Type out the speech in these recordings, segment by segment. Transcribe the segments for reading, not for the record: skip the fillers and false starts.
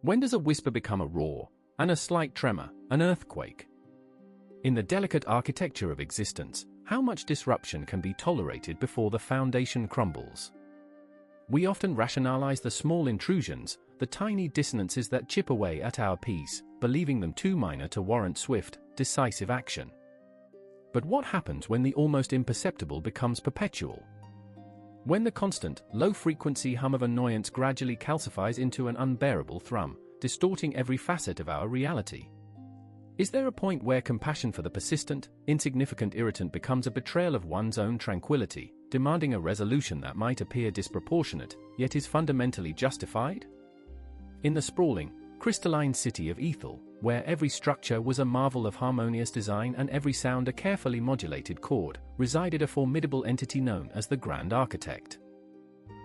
When does a whisper become a roar, and a slight tremor, an earthquake? In the delicate architecture of existence, how much disruption can be tolerated before the foundation crumbles? We often rationalize the small intrusions, the tiny dissonances that chip away at our peace, believing them too minor to warrant swift, decisive action. But what happens when the almost imperceptible becomes perpetual? When the constant, low-frequency hum of annoyance gradually calcifies into an unbearable thrum, distorting every facet of our reality? Is there a point where compassion for the persistent, insignificant irritant becomes a betrayal of one's own tranquility, demanding a resolution that might appear disproportionate, yet is fundamentally justified? In the sprawling, crystalline city of Ethel, where every structure was a marvel of harmonious design and every sound a carefully modulated chord, resided a formidable entity known as the Grand Architect.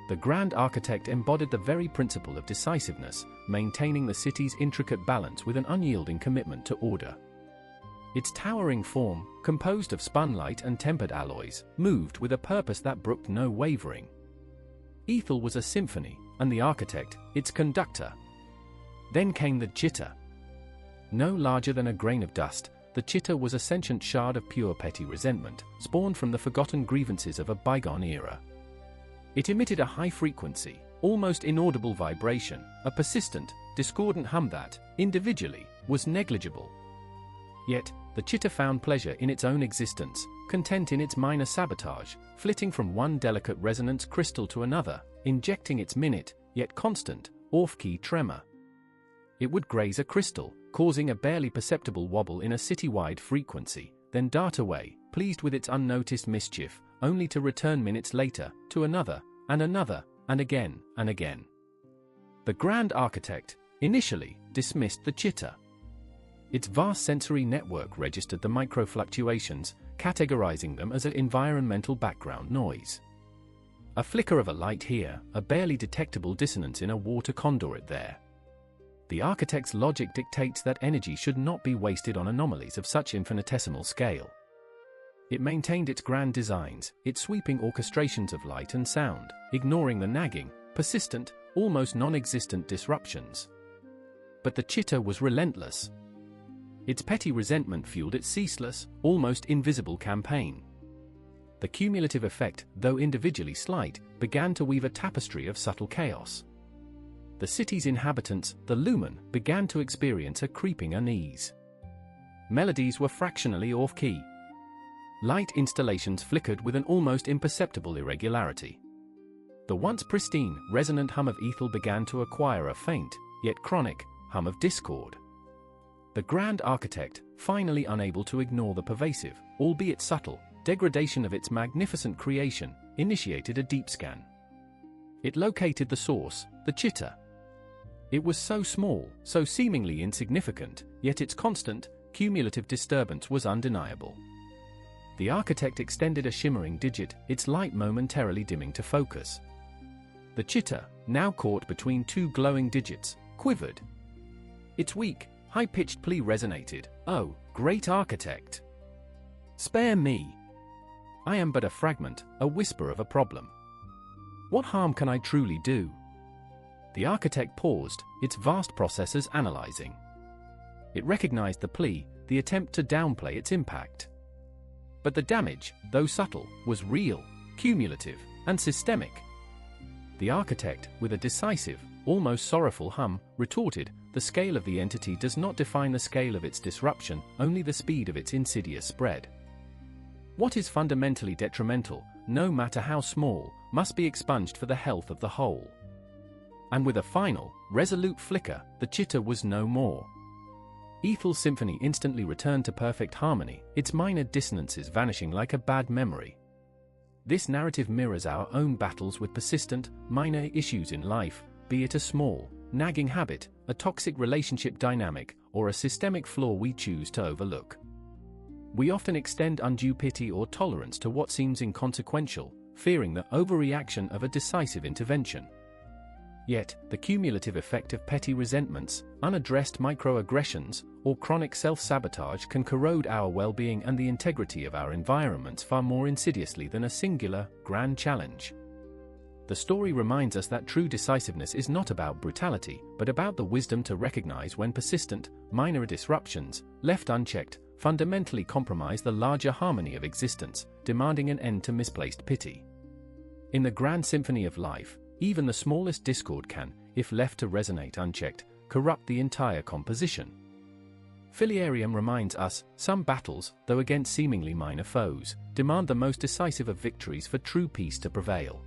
The Grand Architect embodied the very principle of decisiveness, maintaining the city's intricate balance with an unyielding commitment to order. Its towering form, composed of spun light and tempered alloys, moved with a purpose that brooked no wavering. Ethel was a symphony, and the architect, its conductor. Then came the chitta. No larger than a grain of dust, the chitta was a sentient shard of pure petty resentment, spawned from the forgotten grievances of a bygone era. It emitted a high-frequency, almost inaudible vibration, a persistent, discordant hum that, individually, was negligible. Yet, the chitta found pleasure in its own existence, content in its minor sabotage, flitting from one delicate resonance crystal to another, injecting its minute, yet constant, off-key tremor. It would graze a crystal, causing a barely perceptible wobble in a city-wide frequency, then dart away, pleased with its unnoticed mischief, only to return minutes later, to another, and another, and again, and again. The Grand Architect, initially, dismissed the chitta. Its vast sensory network registered the microfluctuations, categorizing them as an environmental background noise. A flicker of a light here, a barely detectable dissonance in a water conduit there. The architect's logic dictates that energy should not be wasted on anomalies of such infinitesimal scale. It maintained its grand designs, its sweeping orchestrations of light and sound, ignoring the nagging, persistent, almost non-existent disruptions. But the chitta was relentless. Its petty resentment fueled its ceaseless, almost invisible campaign. The cumulative effect, though individually slight, began to weave a tapestry of subtle chaos. The city's inhabitants, the lumen, began to experience a creeping unease. Melodies were fractionally off-key. Light installations flickered with an almost imperceptible irregularity. The once pristine, resonant hum of Ethel began to acquire a faint, yet chronic, hum of discord. The Grand Architect, finally unable to ignore the pervasive, albeit subtle, degradation of its magnificent creation, initiated a deep scan. It located the source, the chitta. It was so small, so seemingly insignificant, yet its constant, cumulative disturbance was undeniable. The architect extended a shimmering digit, its light momentarily dimming to focus. The chitta, now caught between two glowing digits, quivered. Its weak, high-pitched plea resonated, "Oh, great architect! Spare me! I am but a fragment, a whisper of a problem. What harm can I truly do?" The architect paused, its vast processors analyzing. It recognized the plea, the attempt to downplay its impact. But the damage, though subtle, was real, cumulative, and systemic. The architect, with a decisive, almost sorrowful hum, retorted, "The scale of the entity does not define the scale of its disruption, only the speed of its insidious spread. What is fundamentally detrimental, no matter how small, must be expunged for the health of the whole." And with a final, resolute flicker, the chitta was no more. Ethel's symphony instantly returned to perfect harmony, its minor dissonances vanishing like a bad memory. This narrative mirrors our own battles with persistent, minor issues in life, be it a small, nagging habit, a toxic relationship dynamic, or a systemic flaw we choose to overlook. We often extend undue pity or tolerance to what seems inconsequential, fearing the overreaction of a decisive intervention. Yet, the cumulative effect of petty resentments, unaddressed microaggressions, or chronic self-sabotage can corrode our well-being and the integrity of our environments far more insidiously than a singular, grand challenge. The story reminds us that true decisiveness is not about brutality, but about the wisdom to recognize when persistent, minor disruptions, left unchecked, fundamentally compromise the larger harmony of existence, demanding an end to misplaced pity. In the grand symphony of life, even the smallest discord can, if left to resonate unchecked, corrupt the entire composition. Filiarium reminds us, some battles, though against seemingly minor foes, demand the most decisive of victories for true peace to prevail.